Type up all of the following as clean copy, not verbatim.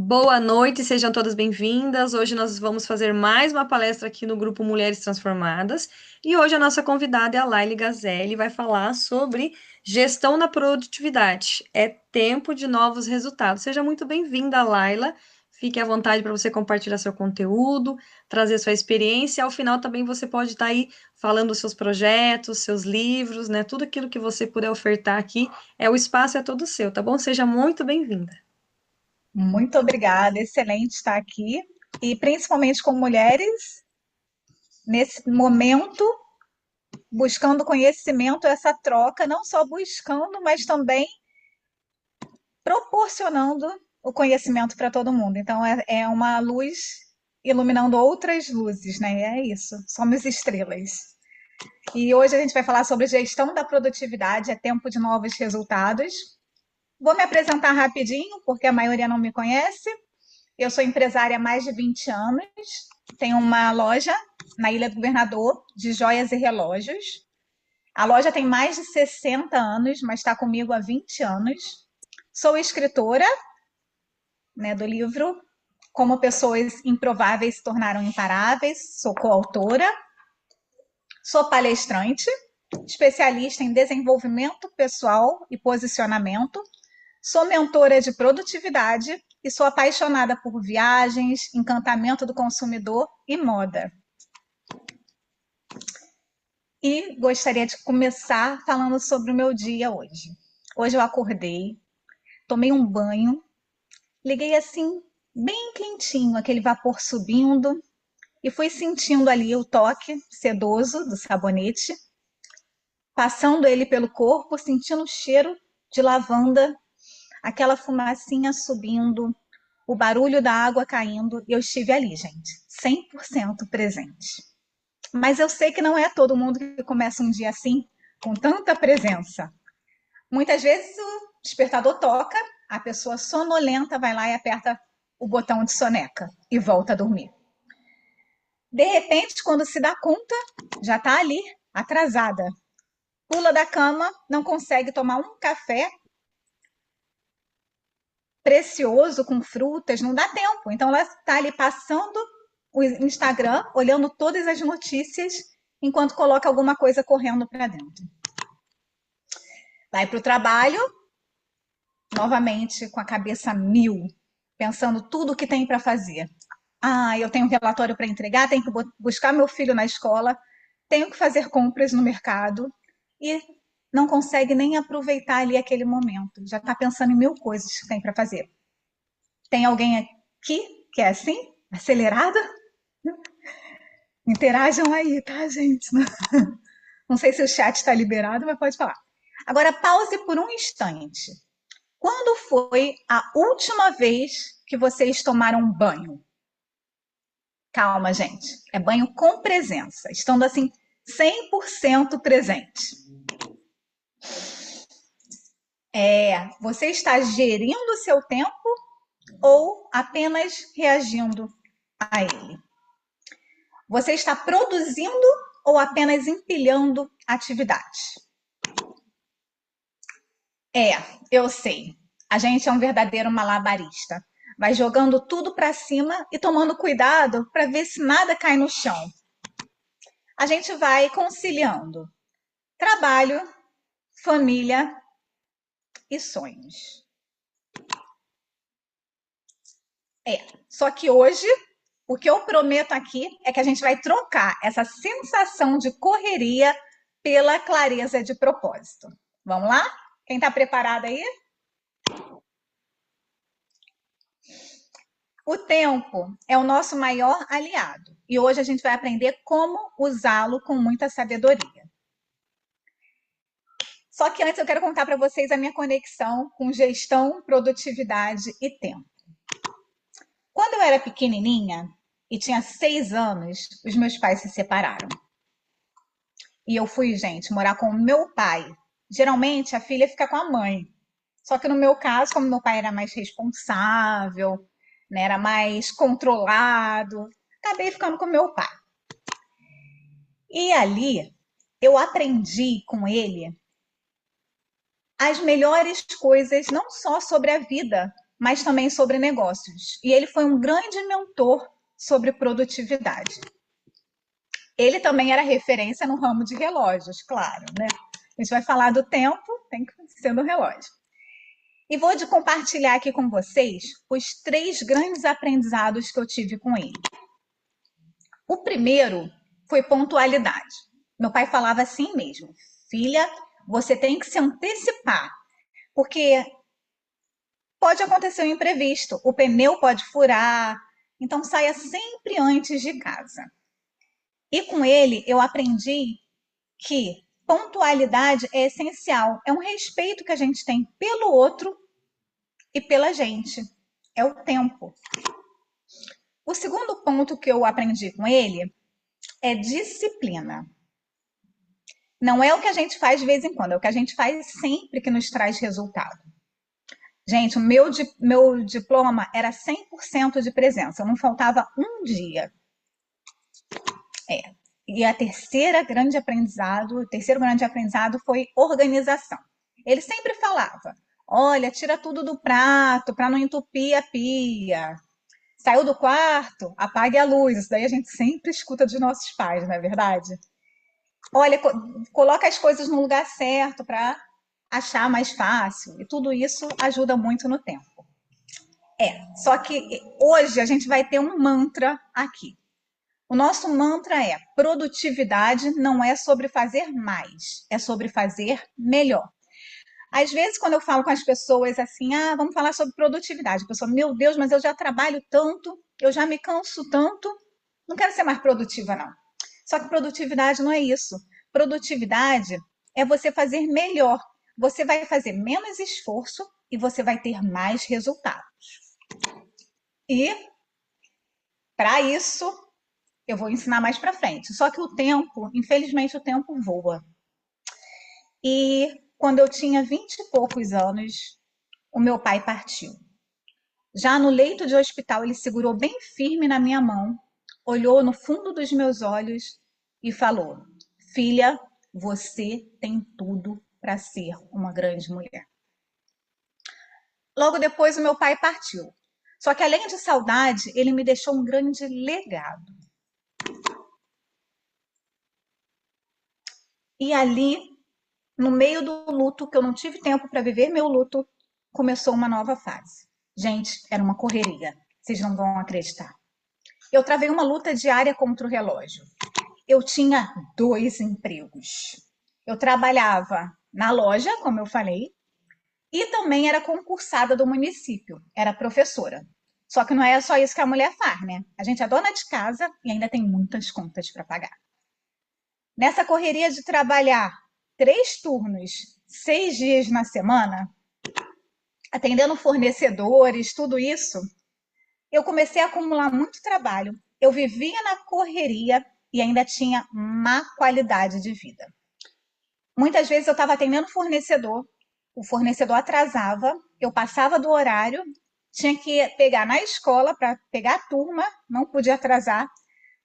Boa noite, sejam todas bem-vindas. Hoje nós vamos fazer mais uma palestra aqui no grupo Mulheres Transformadas. E hoje a nossa convidada é a Laile Gazelli, vai falar sobre gestão na produtividade. É tempo de novos resultados. Seja muito bem-vinda, Laila. Fique à vontade para você compartilhar seu conteúdo, trazer sua experiência. Ao final também você pode estar aí falando dos seus projetos, seus livros, né? Tudo aquilo que você puder ofertar aqui, o espaço é todo seu, tá bom? Seja muito bem-vinda. Muito obrigada, excelente estar aqui e principalmente com mulheres nesse momento buscando conhecimento, essa troca, não só buscando, mas também proporcionando o conhecimento para todo mundo. Então é uma luz iluminando outras luzes, né? É isso, somos estrelas. E hoje a gente vai falar sobre gestão da produtividade, é tempo de novos resultados. Vou me apresentar rapidinho, porque a maioria não me conhece. Eu sou empresária há mais de 20 anos, tenho uma loja na Ilha do Governador de joias e relógios. A loja tem mais de 60 anos, mas está comigo há 20 anos. Sou escritora, né, do livro Como Pessoas Improváveis se Tornaram Imparáveis, sou coautora. Sou palestrante, especialista em desenvolvimento pessoal e posicionamento. Sou mentora de produtividade e sou apaixonada por viagens, encantamento do consumidor e moda. E gostaria de começar falando sobre o meu dia hoje. Hoje eu acordei, tomei um banho, liguei assim, bem quentinho, aquele vapor subindo, e fui sentindo ali o toque sedoso do sabonete, passando ele pelo corpo, sentindo o cheiro de lavanda, aquela fumacinha subindo, o barulho da água caindo, e eu estive ali, gente, 100% presente. Mas eu sei que não é todo mundo que começa um dia assim, com tanta presença. Muitas vezes o despertador toca, a pessoa sonolenta vai lá e aperta o botão de soneca e volta a dormir. De repente, quando se dá conta, já está ali, atrasada. Pula da cama, não consegue tomar um café precioso com frutas, não dá tempo. Então ela está ali passando o Instagram, olhando todas as notícias, enquanto coloca alguma coisa correndo para dentro. Vai para o trabalho, novamente com a cabeça mil, pensando tudo o que tem para fazer. Ah, eu tenho um relatório para entregar, tenho que buscar meu filho na escola, tenho que fazer compras no mercado e não consegue nem aproveitar ali aquele momento. Já está pensando em mil coisas que tem para fazer. Tem alguém aqui que é assim? Acelerada? Interajam aí, tá, gente? Não sei se o chat está liberado, mas pode falar. Agora, pause por um instante. Quando foi a última vez que vocês tomaram banho? Calma, gente. É banho com presença, estando assim 100% presente. Você está gerindo o seu tempo ou apenas reagindo a ele? Você está produzindo ou apenas empilhando atividades? É, eu sei. A gente é um verdadeiro malabarista. Vai jogando tudo para cima e tomando cuidado para ver se nada cai no chão. A gente vai conciliando trabalho, família e sonhos. Só que hoje o que eu prometo aqui é que a gente vai trocar essa sensação de correria pela clareza de propósito. Vamos lá? Quem está preparado aí? O tempo é o nosso maior aliado e hoje a gente vai aprender como usá-lo com muita sabedoria. Só que antes eu quero contar para vocês a minha conexão com gestão, produtividade e tempo. Quando eu era pequenininha e tinha 6 anos, os meus pais se separaram. E eu fui, gente, morar com o meu pai. Geralmente a filha fica com a mãe. Só que no meu caso, como meu pai era mais responsável, né, era mais controlado, acabei ficando com meu pai. E ali eu aprendi com ele as melhores coisas, não só sobre a vida, mas também sobre negócios. E ele foi um grande mentor sobre produtividade. Ele também era referência no ramo de relógios, claro, né? A gente vai falar do tempo, tem que ser no relógio. E vou compartilhar aqui com vocês os 3 grandes aprendizados que eu tive com ele. O primeiro foi pontualidade. Meu pai falava assim mesmo: filha, você tem que se antecipar, porque pode acontecer um imprevisto, o pneu pode furar, então saia sempre antes de casa. E com ele eu aprendi que pontualidade é essencial, é um respeito que a gente tem pelo outro e pela gente, é o tempo. O segundo ponto que eu aprendi com ele é disciplina. Não é o que a gente faz de vez em quando, é o que a gente faz sempre que nos traz resultado. Gente, o meu diploma era 100% de presença, não faltava um dia. E o terceiro grande aprendizado foi organização. Ele sempre falava: olha, tira tudo do prato para não entupir a pia. Saiu do quarto, apague a luz. Isso daí a gente sempre escuta dos nossos pais, não é verdade? Olha, coloca as coisas no lugar certo para achar mais fácil. E tudo isso ajuda muito no tempo. Só que hoje a gente vai ter um mantra aqui. O nosso mantra é: produtividade não é sobre fazer mais, é sobre fazer melhor. Às vezes, quando eu falo com as pessoas assim, vamos falar sobre produtividade, a pessoa, meu Deus, mas eu já trabalho tanto, eu já me canso tanto, não quero ser mais produtiva, não. Só que produtividade não é isso. Produtividade é você fazer melhor. Você vai fazer menos esforço e você vai ter mais resultado. E, para isso, eu vou ensinar mais para frente. Só que o tempo, infelizmente, o tempo voa. E quando eu tinha 20 e poucos anos, o meu pai partiu. Já no leito de hospital, ele segurou bem firme na minha mão, olhou no fundo dos meus olhos e falou: filha, você tem tudo para ser uma grande mulher. Logo depois, o meu pai partiu. Só que além de saudade, ele me deixou um grande legado. E ali, no meio do luto, que eu não tive tempo para viver meu luto, começou uma nova fase. Gente, era uma correria. Vocês não vão acreditar. Eu travei uma luta diária contra o relógio. Eu tinha 2 empregos. Eu trabalhava na loja, como eu falei, e também era concursada do município, era professora. Só que não é só isso que a mulher faz, né? A gente é dona de casa e ainda tem muitas contas para pagar. Nessa correria de trabalhar 3 turnos, 6 dias na semana, atendendo fornecedores, tudo isso, eu comecei a acumular muito trabalho. Eu vivia na correria e ainda tinha má qualidade de vida. Muitas vezes eu estava atendendo o fornecedor atrasava, eu passava do horário, tinha que pegar na escola para pegar a turma, não podia atrasar,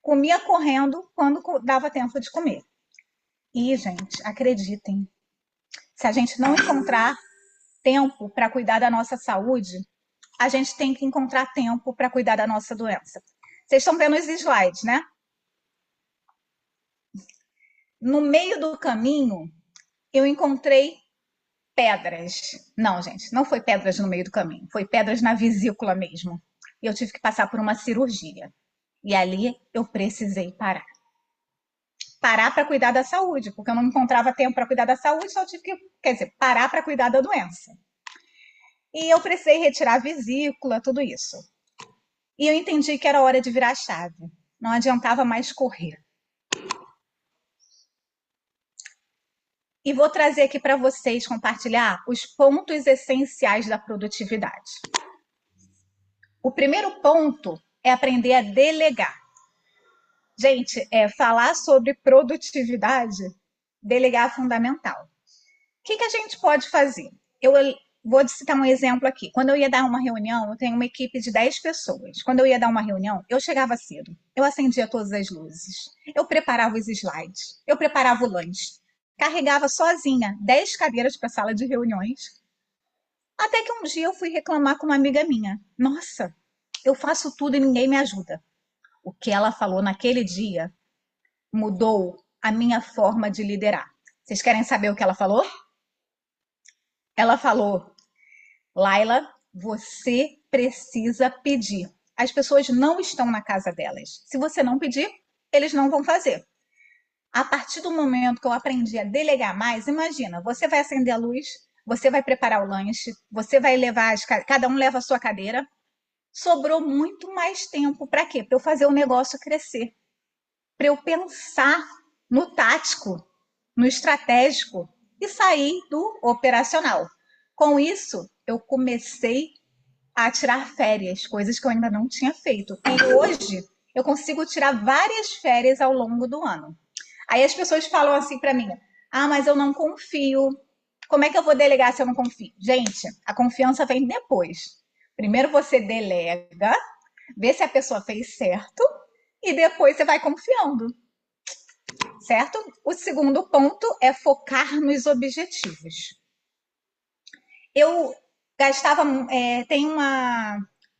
comia correndo quando dava tempo de comer. E, gente, acreditem, se a gente não encontrar tempo para cuidar da nossa saúde, a gente tem que encontrar tempo para cuidar da nossa doença. Vocês estão vendo os slides, né? No meio do caminho, eu encontrei pedras. Não, gente, não foi pedras no meio do caminho, foi pedras na vesícula mesmo. E eu tive que passar por uma cirurgia. E ali eu precisei parar. Parar para cuidar da saúde, porque eu não encontrava tempo para cuidar da saúde, só tive que, parar para cuidar da doença. E eu precisei retirar a vesícula, tudo isso. E eu entendi que era hora de virar a chave. Não adiantava mais correr. E vou trazer aqui para vocês compartilhar os pontos essenciais da produtividade. O primeiro ponto é aprender a delegar. Gente, falar sobre produtividade, delegar é fundamental. O que a gente pode fazer? Eu vou citar um exemplo aqui. Quando eu ia dar uma reunião, eu tenho uma equipe de 10 pessoas. Quando eu ia dar uma reunião, eu chegava cedo. Eu acendia todas as luzes. Eu preparava os slides. Eu preparava o lanche. Carregava sozinha 10 cadeiras para a sala de reuniões. Até que um dia eu fui reclamar com uma amiga minha. Nossa, eu faço tudo e ninguém me ajuda. O que ela falou naquele dia mudou a minha forma de liderar. Vocês querem saber o que ela falou? Ela falou: Laila, você precisa pedir. As pessoas não estão na casa delas. Se você não pedir, eles não vão fazer. A partir do momento que eu aprendi a delegar mais, imagina, você vai acender a luz, você vai preparar o lanche, você vai levar, cada um leva a sua cadeira. Sobrou muito mais tempo para quê? Para eu fazer o negócio crescer, para eu pensar no tático, no estratégico e sair do operacional. Com isso, eu comecei a tirar férias, coisas que eu ainda não tinha feito. E hoje eu consigo tirar várias férias ao longo do ano. Aí as pessoas falam assim para mim: ah, mas eu não confio. Como é que eu vou delegar se eu não confio? Gente, a confiança vem depois. Primeiro você delega, vê se a pessoa fez certo e depois você vai confiando, certo? O segundo ponto é focar nos objetivos. Eu gastava, tem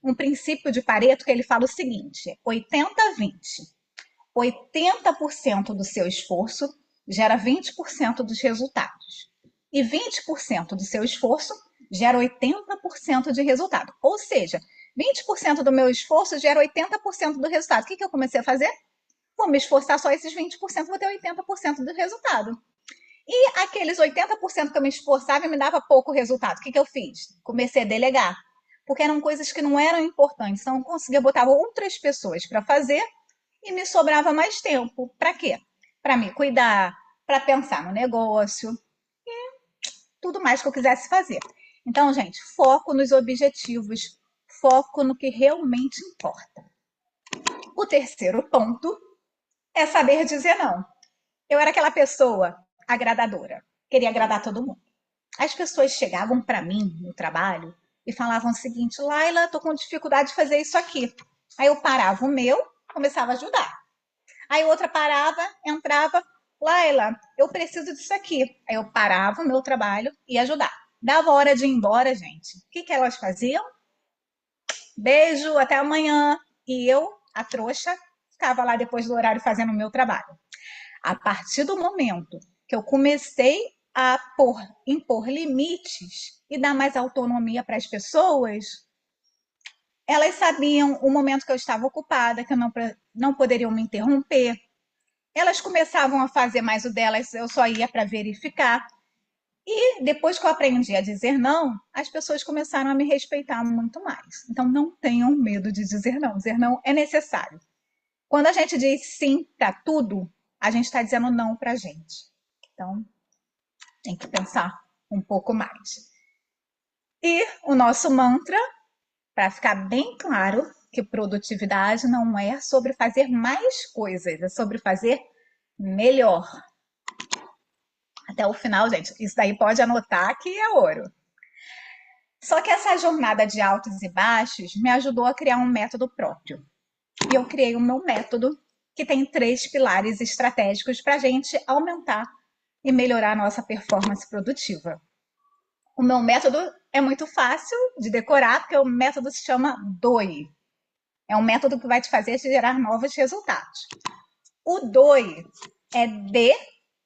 um princípio de Pareto que ele fala o seguinte: 80-20. 80% do seu esforço gera 20% dos resultados. E 20% do seu esforço gera 80% de resultado. Ou seja, 20% do meu esforço gera 80% do resultado. O que eu comecei a fazer? Vou me esforçar só esses 20%, vou ter 80% do resultado. E aqueles 80% que eu me esforçava e me dava pouco resultado. O que eu fiz? Comecei a delegar. Porque eram coisas que não eram importantes. Então, eu conseguia botar outras pessoas para fazer e me sobrava mais tempo. Para quê? Para me cuidar, para pensar no negócio, tudo mais que eu quisesse fazer. Então, gente, foco nos objetivos, foco no que realmente importa. O terceiro ponto é saber dizer não. Eu era aquela pessoa agradadora, queria agradar todo mundo. As pessoas chegavam para mim no trabalho e falavam o seguinte: Laila, tô com dificuldade de fazer isso aqui. Aí eu parava o meu, começava a ajudar. Aí outra parava, entrava, Laila, eu preciso disso aqui. Aí eu parava o meu trabalho e ia ajudar. Dava hora de ir embora, gente. O que elas faziam? Beijo, até amanhã. E eu, a trouxa, ficava lá depois do horário fazendo o meu trabalho. A partir do momento que eu comecei a impor limites e dar mais autonomia para as pessoas, elas sabiam o momento que eu estava ocupada, que não poderiam me interromper. Elas começavam a fazer mais o delas, eu só ia para verificar. E depois que eu aprendi a dizer não, as pessoas começaram a me respeitar muito mais. Então não tenham medo de dizer não. Dizer não é necessário. Quando a gente diz sim para tudo, a gente está dizendo não para a gente. Então tem que pensar um pouco mais. E o nosso mantra, para ficar bem claro, que produtividade não é sobre fazer mais coisas, é sobre fazer melhor. Até o final, gente, isso daí pode anotar que é ouro. Só que essa jornada de altos e baixos me ajudou a criar um método próprio. E eu criei o meu método, que tem 3 pilares estratégicos para a gente aumentar e melhorar a nossa performance produtiva. O meu método é muito fácil de decorar, porque o método se chama DOI. É um método que vai te fazer gerar novos resultados. O DOI é D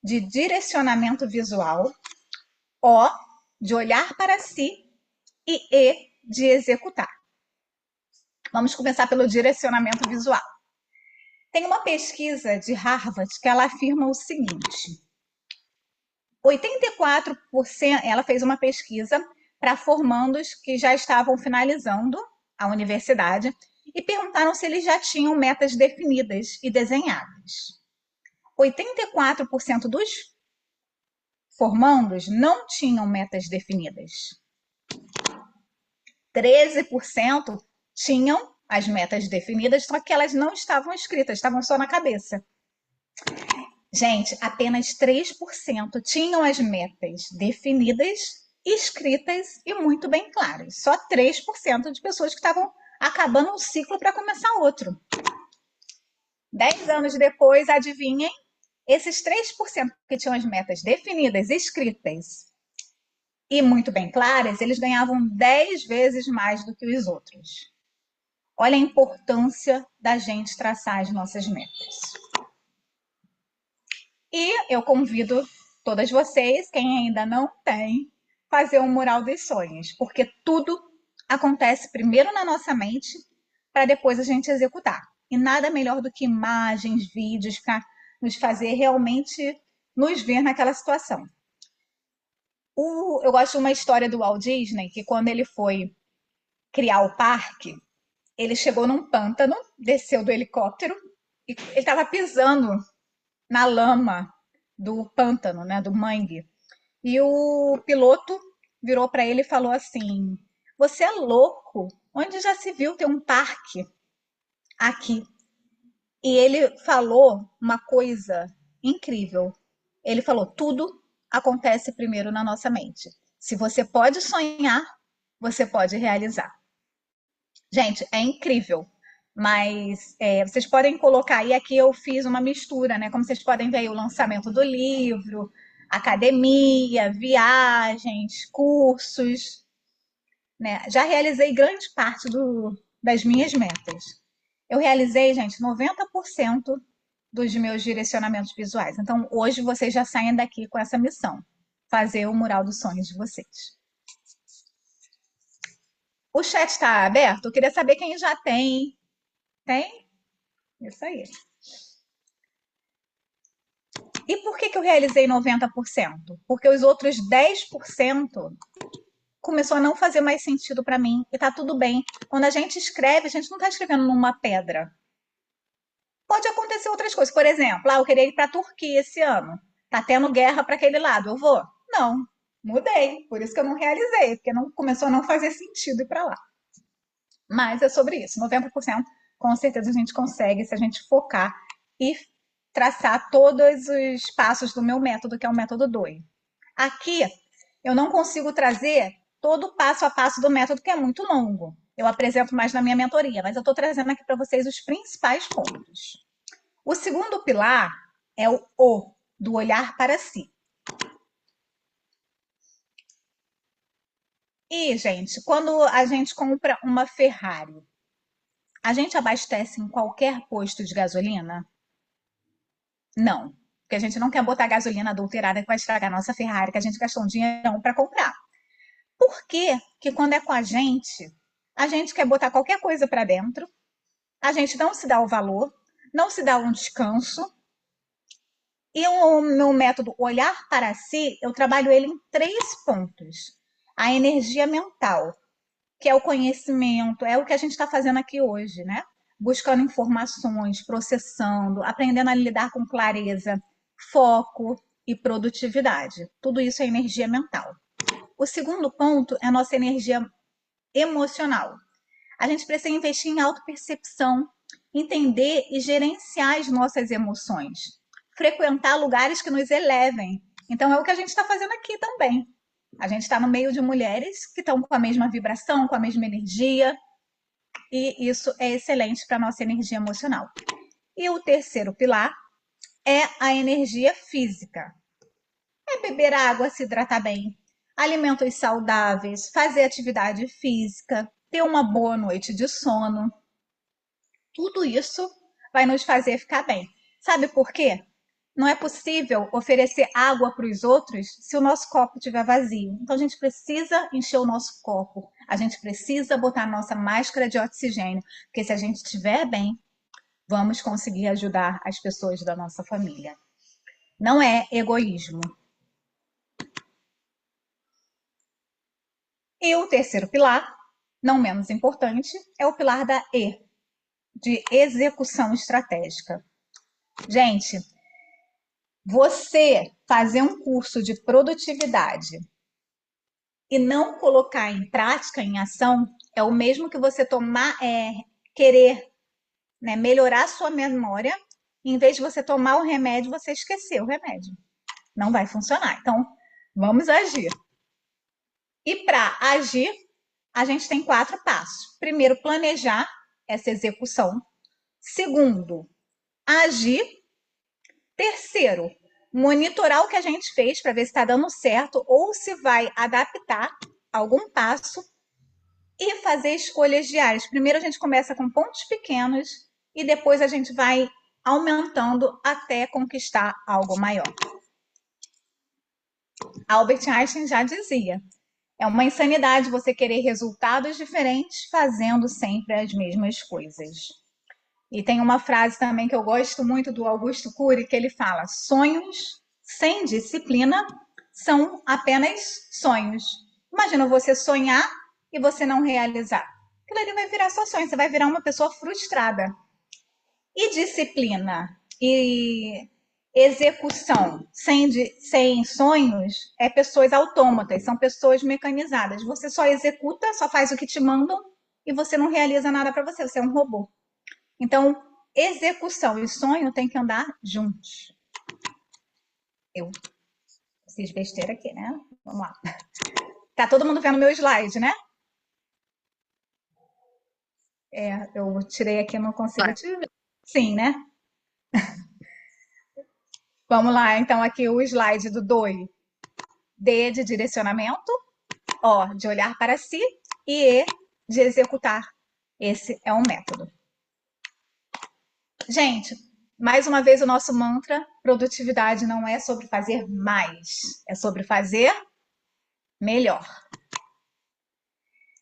de direcionamento visual, O de olhar para si e E de executar. Vamos começar pelo direcionamento visual. Tem uma pesquisa de Harvard que ela afirma o seguinte: 84%, ela fez uma pesquisa para formandos que já estavam finalizando a universidade e perguntaram se eles já tinham metas definidas e desenhadas. 84% dos formandos não tinham metas definidas. 13% tinham as metas definidas, só que elas não estavam escritas, estavam só na cabeça. Gente, apenas 3% tinham as metas definidas, escritas e muito bem claras. Só 3% de pessoas que estavam acabando um ciclo para começar outro. 10 anos depois, adivinhem, esses 3% que tinham as metas definidas, escritas e muito bem claras, eles ganhavam 10 vezes mais do que os outros. Olha a importância da gente traçar as nossas metas. E eu convido todas vocês, quem ainda não tem, fazer um mural dos sonhos, porque tudo acontece primeiro na nossa mente para depois a gente executar. E nada melhor do que imagens, vídeos para nos fazer realmente nos ver naquela situação. Eu gosto de uma história do Walt Disney, que quando ele foi criar o parque, ele chegou num pântano, desceu do helicóptero e ele estava pisando na lama do pântano, né, do mangue. E o piloto virou para ele e falou assim: "Você é louco? Onde já se viu ter um parque aqui?" E ele falou uma coisa incrível. Ele falou: "Tudo acontece primeiro na nossa mente. Se você pode sonhar, você pode realizar." Gente, é incrível. Mas vocês podem colocar aí, aqui eu fiz uma mistura, né? Como vocês podem ver aí, o lançamento do livro, academia, viagens, cursos, né? Já realizei grande parte das minhas metas. Eu realizei, gente, 90% dos meus direcionamentos visuais. Então, hoje vocês já saem daqui com essa missão: fazer o mural dos sonhos de vocês. O chat está aberto? Eu queria saber quem já tem. Tem? Isso aí. E por que eu realizei 90%? Porque os outros 10% começou a não fazer mais sentido para mim. E tá tudo bem. Quando a gente escreve, a gente não está escrevendo numa pedra. Pode acontecer outras coisas. Por exemplo, eu queria ir para a Turquia esse ano. Tá tendo guerra para aquele lado. Eu vou? Não. Mudei. Por isso que eu não realizei. Porque não começou a não fazer sentido ir para lá. Mas é sobre isso. 90% com certeza a gente consegue se a gente focar e traçar todos os passos do meu método, que é o método DOI. Aqui, eu não consigo trazer todo o passo a passo do método, que é muito longo. Eu apresento mais na minha mentoria, mas eu estou trazendo aqui para vocês os principais pontos. O segundo pilar é o do olhar para si. E, gente, quando a gente compra uma Ferrari, a gente abastece em qualquer posto de gasolina? Não. Porque a gente não quer botar gasolina adulterada que vai estragar a nossa Ferrari, que a gente gastou um dinheirão para comprar. Por que que quando é com a gente quer botar qualquer coisa para dentro, a gente não se dá o valor, não se dá um descanso? E o meu método olhar para si, eu trabalho ele em 3 pontos. A energia mental, que é o conhecimento, é o que a gente está fazendo aqui hoje, né? Buscando informações, processando, aprendendo a lidar com clareza, foco e produtividade. Tudo isso é energia mental. O segundo ponto é a nossa energia emocional. A gente precisa investir em autopercepção, entender e gerenciar as nossas emoções, frequentar lugares que nos elevem. Então, é o que a gente está fazendo aqui também. A gente está no meio de mulheres que estão com a mesma vibração, com a mesma energia, e isso é excelente para a nossa energia emocional. E o terceiro pilar é a energia física. É beber água, se hidratar bem, alimentos saudáveis, fazer atividade física, ter uma boa noite de sono. Tudo isso vai nos fazer ficar bem. Sabe por quê? Não é possível oferecer água para os outros se o nosso copo estiver vazio. Então a gente precisa encher o nosso copo. A gente precisa botar a nossa máscara de oxigênio, porque se a gente estiver bem, vamos conseguir ajudar as pessoas da nossa família. Não é egoísmo. E o terceiro pilar, não menos importante, é o pilar da E, de execução estratégica. Gente, você fazer um curso de produtividade e não colocar em prática, em ação, é o mesmo que você querer, né, melhorar a sua memória, e em vez de você tomar o remédio, você esquecer o remédio. Não vai funcionar. Então, vamos agir. E para agir, a gente tem 4 passos. Primeiro, planejar essa execução. Segundo, agir. Terceiro, monitorar o que a gente fez para ver se está dando certo ou se vai adaptar algum passo e fazer escolhas diárias. Primeiro a gente começa com pontos pequenos e depois a gente vai aumentando até conquistar algo maior. Albert Einstein já dizia: é uma insanidade você querer resultados diferentes fazendo sempre as mesmas coisas. E tem uma frase também que eu gosto muito do Augusto Cury, que ele fala: sonhos sem disciplina são apenas sonhos. Imagina você sonhar e você não realizar. Aquilo ali vai virar só sonho, você vai virar uma pessoa frustrada. E disciplina e execução sem sonhos é pessoas autômatas, são pessoas mecanizadas. Você só executa, só faz o que te mandam e você não realiza nada para você, você é um robô. Então, execução e sonho têm que andar juntos. Eu fiz besteira aqui, né? Vamos lá. Tá todo mundo vendo meu slide, né? Eu tirei aqui, não consigo te ver. Sim, né? Vamos lá, então aqui o slide do 2. D de direcionamento, O de olhar para si e E de executar. Esse é um método. Gente, mais uma vez o nosso mantra: produtividade não é sobre fazer mais, é sobre fazer melhor.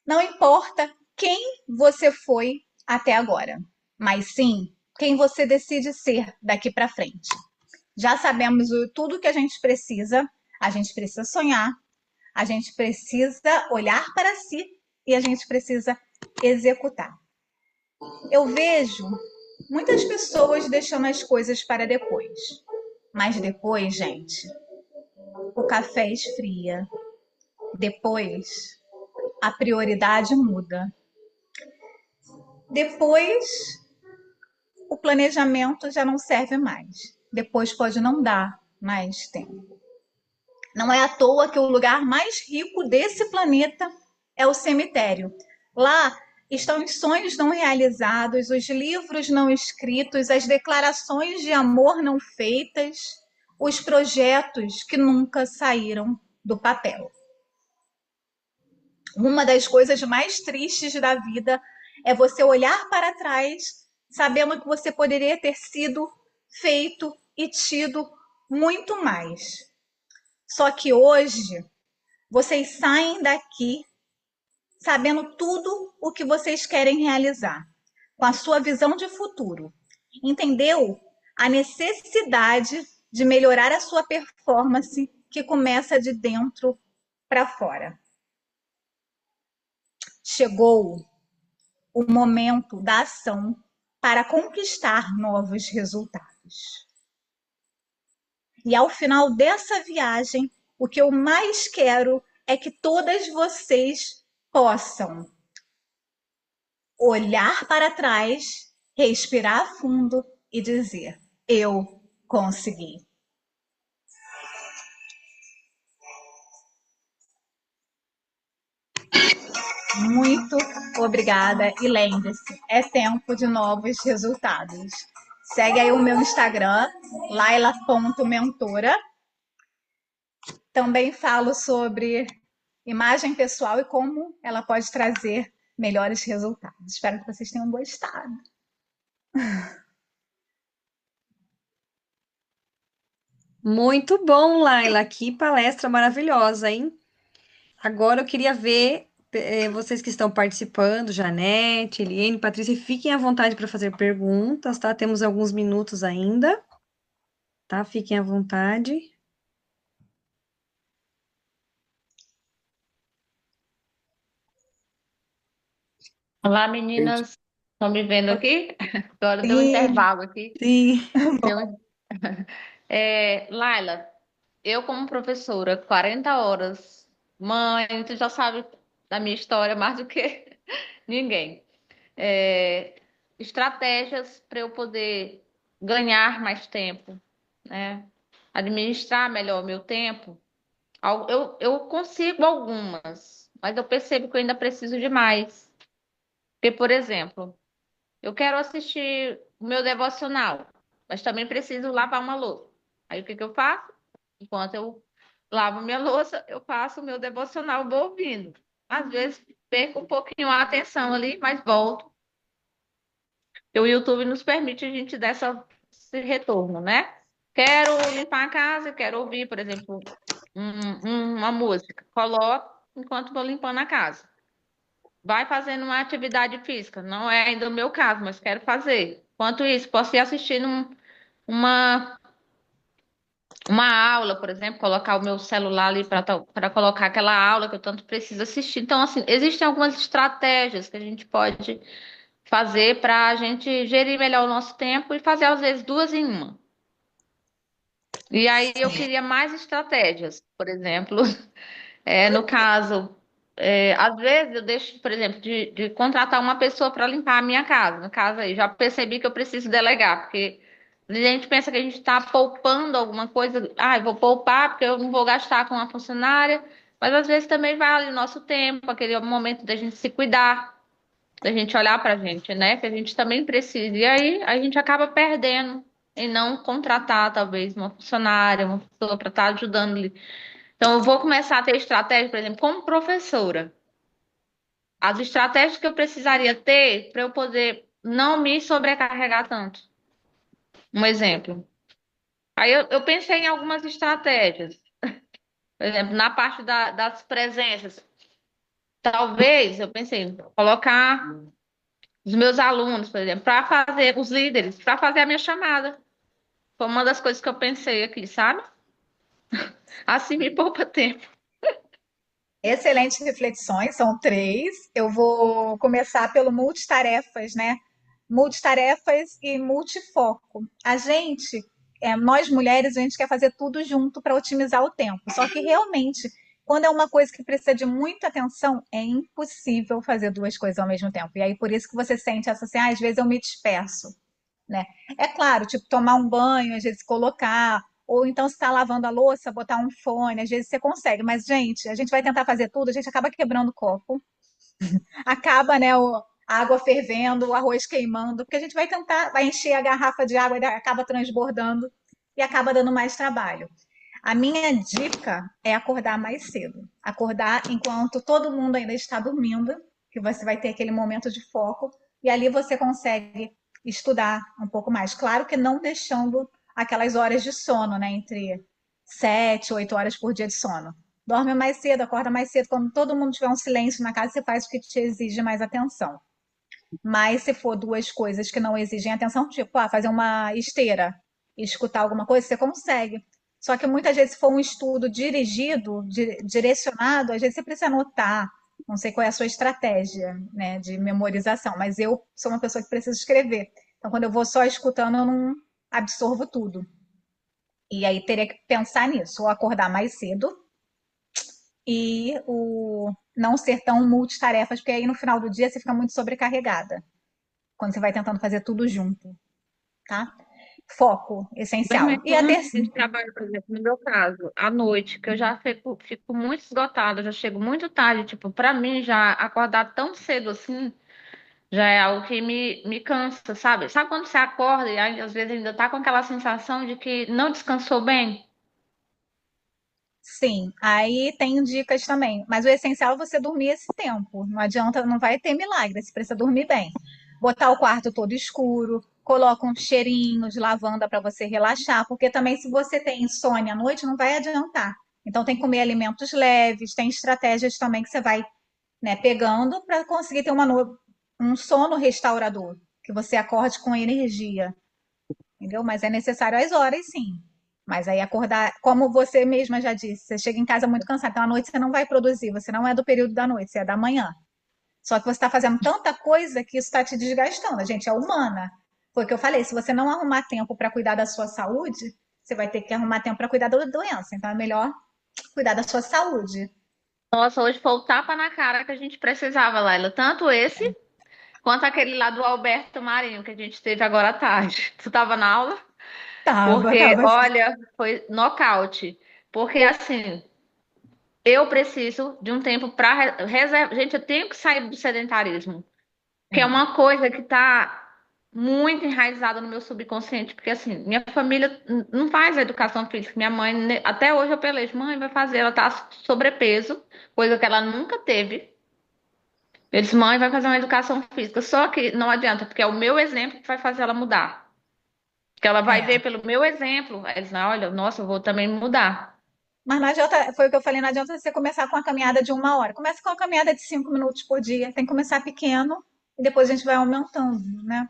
Não importa quem você foi até agora, mas sim quem você decide ser daqui para frente. Já sabemos tudo que a gente precisa sonhar, a gente precisa olhar para si e a gente precisa executar. Eu vejo muitas pessoas deixando as coisas para depois, mas depois, gente, o café esfria, depois a prioridade muda. Depois o planejamento já não serve mais. Depois pode não dar mais tempo. Não é à toa que o lugar mais rico desse planeta é o cemitério. Lá estão os sonhos não realizados, os livros não escritos, as declarações de amor não feitas, os projetos que nunca saíram do papel. Uma das coisas mais tristes da vida é você olhar para trás sabendo que você poderia ter sido feito e tido muito mais. Só que hoje vocês saem daqui sabendo tudo o que vocês querem realizar, com a sua visão de futuro. Entendeu? A necessidade de melhorar a sua performance que começa de dentro para fora. Chegou o momento da ação para conquistar novos resultados. E ao final dessa viagem, o que eu mais quero é que todas vocês possam olhar para trás, respirar fundo e dizer: eu consegui. Muito obrigada e lembre-se, é tempo de novos resultados. Segue aí o meu Instagram, laila.mentora. Também falo sobre imagem pessoal e como ela pode trazer melhores resultados. Espero que vocês tenham gostado. Muito bom, Laila. Que palestra maravilhosa, hein? Agora eu queria ver vocês que estão participando, Janete, Eliane, Patrícia, fiquem à vontade para fazer perguntas, tá? Temos alguns minutos ainda, tá? Fiquem à vontade. Olá, meninas. Estão me vendo aqui? Agora deu um Sim, intervalo aqui. Sim. Deu... Laila, eu como professora, 40 horas, mãe, tu já sabe da minha história mais do que ninguém. É, Estratégias para eu poder ganhar mais tempo, né? Administrar melhor o meu tempo. Eu consigo algumas, mas eu percebo que eu ainda preciso de mais. Porque, por exemplo, eu quero assistir o meu devocional, mas também preciso lavar uma louça. Aí o que que eu faço? Enquanto eu lavo minha louça, eu faço o meu devocional, vou ouvindo. Às vezes perco um pouquinho a atenção ali, mas volto. Porque o YouTube nos permite a gente dar esse retorno, né? Quero limpar a casa, quero ouvir, por exemplo, uma música. Coloco enquanto vou limpando a casa. Vai fazendo uma atividade física. Não é ainda o meu caso, mas quero fazer. Enquanto isso, posso ir assistindo uma, uma aula, por exemplo, colocar o meu celular ali para colocar aquela aula que eu tanto preciso assistir. Então, assim, existem algumas estratégias que a gente pode fazer para a gente gerir melhor o nosso tempo e fazer, às vezes, duas em uma. E aí eu Sim. queria mais estratégias, por exemplo, no caso, às vezes eu deixo, por exemplo, de contratar uma pessoa para limpar a minha casa. No caso aí, já percebi que eu preciso delegar, porque a gente pensa que a gente está poupando alguma coisa. Ah, eu vou poupar porque eu não vou gastar com uma funcionária, mas às vezes também vale o nosso tempo, aquele momento da gente se cuidar, da gente olhar para a gente, né? Que a gente também precisa. E aí a gente acaba perdendo em não contratar, talvez, uma funcionária, uma pessoa para estar ajudando ali. Então, eu vou começar a ter estratégia, por exemplo, como professora. As estratégias que eu precisaria ter para eu poder não me sobrecarregar tanto. Um exemplo. Aí eu pensei em algumas estratégias. Por exemplo, na parte das presenças. Talvez, eu pensei em colocar os meus alunos, por exemplo, para fazer, os líderes, para fazer a minha chamada. Foi uma das coisas que eu pensei aqui, sabe? Assim me poupa tempo. Excelentes reflexões, são três. Eu vou começar pelo multitarefas, né? Multitarefas e multifoco. Nós mulheres, a gente quer fazer tudo junto para otimizar o tempo. Só que realmente, quando é uma coisa que precisa de muita atenção, é impossível fazer duas coisas ao mesmo tempo. E aí, por isso que você sente essa assim, às vezes eu me disperso, né? É claro, tipo, tomar um banho, às vezes colocar, ou então se está lavando a louça, botar um fone, às vezes você consegue, mas, gente, a gente vai tentar fazer tudo, a gente acaba quebrando o copo, acaba, né, a água fervendo, o arroz queimando, porque a gente vai tentar, vai encher a garrafa de água e acaba transbordando e acaba dando mais trabalho. A minha dica é acordar mais cedo. Acordar enquanto todo mundo ainda está dormindo, que você vai ter aquele momento de foco, e ali você consegue estudar um pouco mais. Claro que não deixando aquelas horas de sono, né? Entre 7, 8 horas por dia de sono. Dorme mais cedo, acorda mais cedo. Quando todo mundo tiver um silêncio na casa, você faz o que te exige mais atenção. Mas se for duas coisas que não exigem atenção, tipo, fazer uma esteira e escutar alguma coisa, você consegue. Só que muitas vezes, se for um estudo dirigido, direcionado, às vezes você precisa anotar. Não sei qual é a sua estratégia, né, de memorização, mas eu sou uma pessoa que precisa escrever. Então, quando eu vou só escutando, eu não absorvo tudo. E aí teria que pensar nisso, ou acordar mais cedo e o não ser tão multitarefas, porque aí no final do dia você fica muito sobrecarregada quando você vai tentando fazer tudo junto, tá? Foco, essencial. Principalmente E a quando a terceira, gente trabalha, por exemplo, no meu caso, à noite, que eu já fico muito esgotada, já chego muito tarde. Tipo, para mim, já acordar tão cedo assim, já é algo que me cansa, sabe? Sabe quando você acorda e aí, às vezes ainda tá com aquela sensação de que não descansou bem? sim, aí tem dicas também, mas o essencial é você dormir esse tempo. Não adianta, não vai ter milagre, você precisa dormir bem. Botar o quarto todo escuro, coloca um cheirinho de lavanda para você relaxar, porque também se você tem insônia à noite, não vai adiantar. Então tem que comer alimentos leves, tem estratégias também que você vai, né, pegando para conseguir ter um sono restaurador, que você acorde com energia, entendeu? Mas é necessário às horas, sim. Mas aí acordar, como você mesma já disse, você chega em casa muito cansado, então à noite você não vai produzir, você não é do período da noite, você é da manhã. Só que você está fazendo tanta coisa que isso está te desgastando. A gente é humana. Foi o que eu falei, se você não arrumar tempo para cuidar da sua saúde, você vai ter que arrumar tempo para cuidar da doença. Então é melhor cuidar da sua saúde. Nossa, hoje foi o tapa na cara que a gente precisava, Laila. Tanto esse quanto aquele lá do Alberto Marinho que a gente teve agora à tarde. Tu estava na aula? Tava, Porque, tava. olha, foi nocaute. Porque assim, eu preciso de um tempo para reservar. Gente, eu tenho que sair do sedentarismo, que é uma coisa que tá muito enraizada no meu subconsciente, porque assim, minha família não faz a educação física. Minha mãe, até hoje eu pelejo, mãe vai fazer, ela tá sobrepeso, coisa que ela nunca teve. Eu disse, mãe vai fazer uma educação física, só que não adianta, porque é o meu exemplo que vai fazer ela mudar. Porque ela vai É. ver pelo meu exemplo, aí diz, olha, nossa, eu vou também mudar. Mas não adianta, foi o que eu falei, não adianta você começar com a caminhada de 1 hora. Começa com a caminhada de 5 minutos por dia. Tem que começar pequeno e depois a gente vai aumentando, né?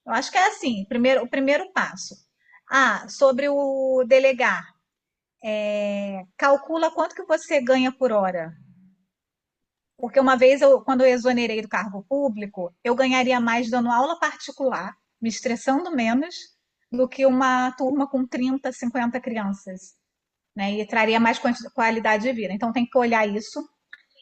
Eu acho que é assim, o primeiro passo. Ah, sobre o delegar. Calcula quanto que você ganha por hora. Porque uma vez, quando eu exonerei do cargo público, eu ganharia mais dando aula particular, me estressando menos, do que uma turma com 30, 50 crianças, né? E traria mais qualidade de vida. Então tem que olhar isso.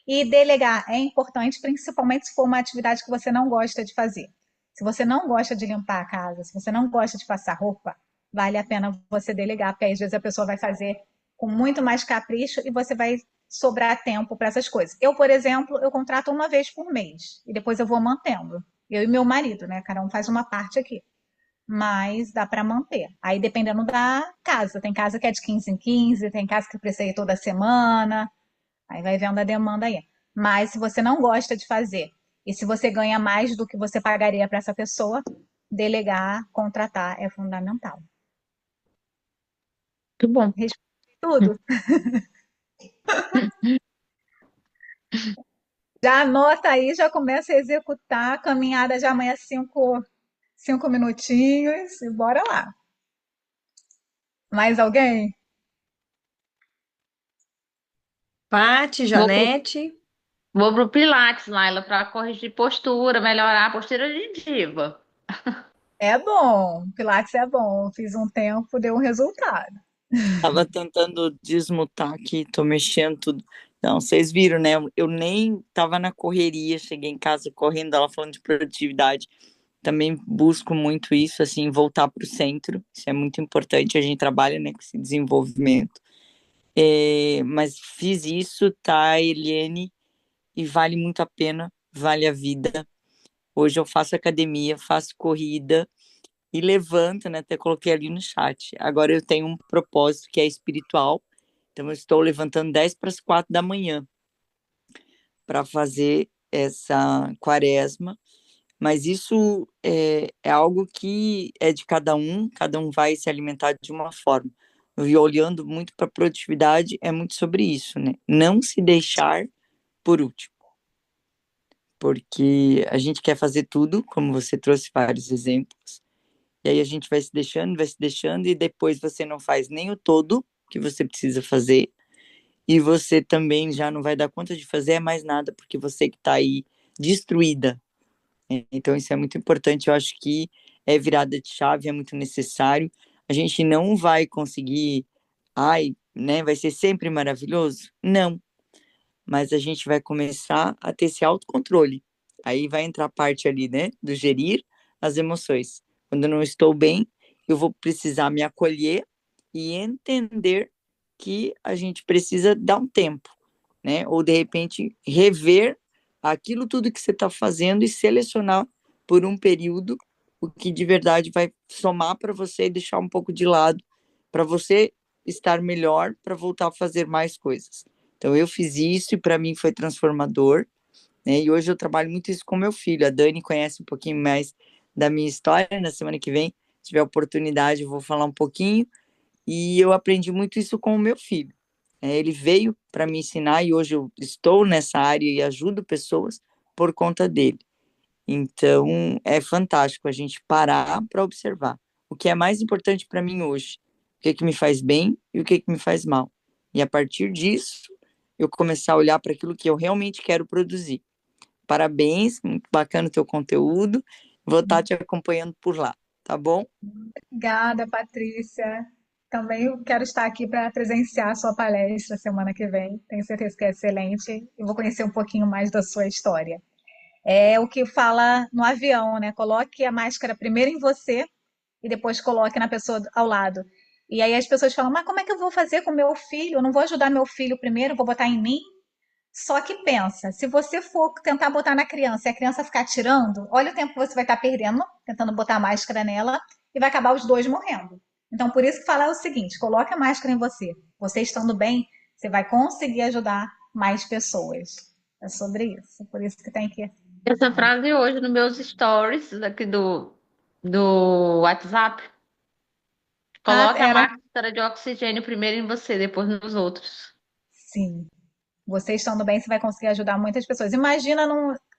E delegar é importante, principalmente se for uma atividade que você não gosta de fazer. Se você não gosta de limpar a casa, se você não gosta de passar roupa, vale a pena você delegar, porque às vezes a pessoa vai fazer com muito mais capricho e você vai sobrar tempo para essas coisas. Eu, por exemplo, eu contrato uma vez por mês e depois eu vou mantendo. Eu e meu marido, né? Cada um faz uma parte aqui. Mas dá para manter. Aí dependendo da casa. Tem casa que é de 15 em 15, tem casa que precisa ir toda semana. Aí vai vendo a demanda aí. Mas se você não gosta de fazer e se você ganha mais do que você pagaria para essa pessoa, delegar, contratar é fundamental. Muito bom. Responde tudo. Já anota aí, já começa a executar a caminhada de amanhã 5 minutinhos e bora lá. Mais alguém? Pati, Vou pro, Janete. vou pro Pilates, Laila, para corrigir postura, melhorar a postura de diva. É bom, Pilates é bom. Fiz um tempo, deu um resultado. Tava tentando desmutar aqui, tô mexendo tudo. Não, vocês viram, né? Eu nem tava na correria, cheguei em casa correndo, ela falando de produtividade. Também busco muito isso, assim, voltar para o centro. Isso é muito importante. A gente trabalha, né, com esse desenvolvimento. Mas fiz isso, tá, Eliane? E vale muito a pena, vale a vida. Hoje eu faço academia, faço corrida e levanto, né? Até coloquei ali no chat. Agora eu tenho um propósito que é espiritual. Então eu estou levantando 10 para as 4 da manhã para fazer essa quaresma. Mas isso é algo que é de cada um vai se alimentar de uma forma. E olhando muito para a produtividade, é muito sobre isso, né? Não se deixar por último, porque a gente quer fazer tudo, como você trouxe vários exemplos, e aí a gente vai se deixando, e depois você não faz nem o todo que você precisa fazer, e você também já não vai dar conta de fazer mais nada, porque você que está aí destruída. Então, isso é muito importante. Eu acho que é virada de chave, é muito necessário. A gente não vai conseguir, ai, né, vai ser sempre maravilhoso? Não, mas a gente vai começar a ter esse autocontrole. Aí vai entrar a parte ali, né, do gerir as emoções. Quando eu não estou bem, eu vou precisar me acolher e entender que a gente precisa dar um tempo, né? Ou de repente rever aquilo tudo que você está fazendo e selecionar por um período o que de verdade vai somar para você e deixar um pouco de lado para você estar melhor para voltar a fazer mais coisas. Então eu fiz isso e para mim foi transformador, né? E hoje eu trabalho muito isso com meu filho. A Dani conhece um pouquinho mais da minha história. Na semana que vem, se tiver oportunidade, eu vou falar um pouquinho. E eu aprendi muito isso com o meu filho. Ele veio para me ensinar e hoje eu estou nessa área e ajudo pessoas por conta dele. Então, é fantástico a gente parar para observar o que é mais importante para mim hoje, o que, que me faz bem e o que, que me faz mal. E a partir disso, eu começar a olhar para aquilo que eu realmente quero produzir. Parabéns, muito bacana o teu conteúdo. Vou estar te acompanhando por lá, tá bom? Obrigada, Patrícia. Também eu quero estar aqui para presenciar a sua palestra semana que vem. Tenho certeza que é excelente. E vou conhecer um pouquinho mais da sua história. É o que fala no avião, né? Coloque a máscara primeiro em você e depois coloque na pessoa ao lado. E aí as pessoas falam, mas como é que eu vou fazer com meu filho? Eu não vou ajudar meu filho primeiro, vou botar em mim? Só que pensa, se você for tentar botar na criança e a criança ficar tirando, olha o tempo que você vai estar perdendo tentando botar a máscara nela e vai acabar os dois morrendo. Então, por isso que fala o seguinte: coloque a máscara em você. Você estando bem, você vai conseguir ajudar mais pessoas. É sobre isso. Por isso que tem que. Essa frase hoje nos meus stories aqui do WhatsApp. Ah, Coloque a era. máscara de oxigênio primeiro em você, depois nos outros. Sim. Você estando bem, você vai conseguir ajudar muitas pessoas. Imagina,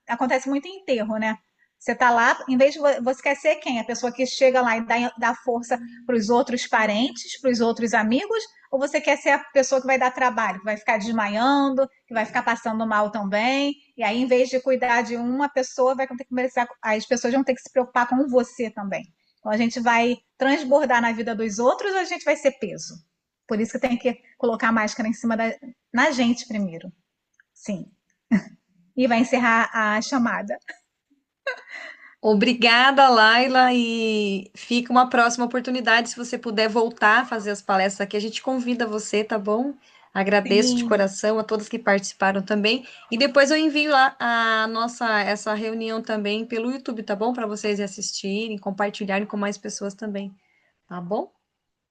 acontece muito em enterro, né? Você tá lá, em vez de você quer ser quem? A pessoa que chega lá e dá força para os outros parentes, para os outros amigos, ou você quer ser a pessoa que vai dar trabalho, que vai ficar desmaiando, que vai ficar passando mal também? E aí, em vez de cuidar de uma pessoa, vai ter que começar, as pessoas vão ter que se preocupar com você também. Então, a gente vai transbordar na vida dos outros ou a gente vai ser peso? Por isso que tem que colocar a máscara em cima na gente primeiro. Sim. E vai encerrar a chamada. Obrigada, Laila, e fica uma próxima oportunidade, se você puder voltar a fazer as palestras aqui, a gente convida você, tá bom? Agradeço de Sim. coração a todas que participaram também, e depois eu envio lá essa reunião também pelo YouTube, tá bom? Para vocês assistirem, compartilharem com mais pessoas também, tá bom?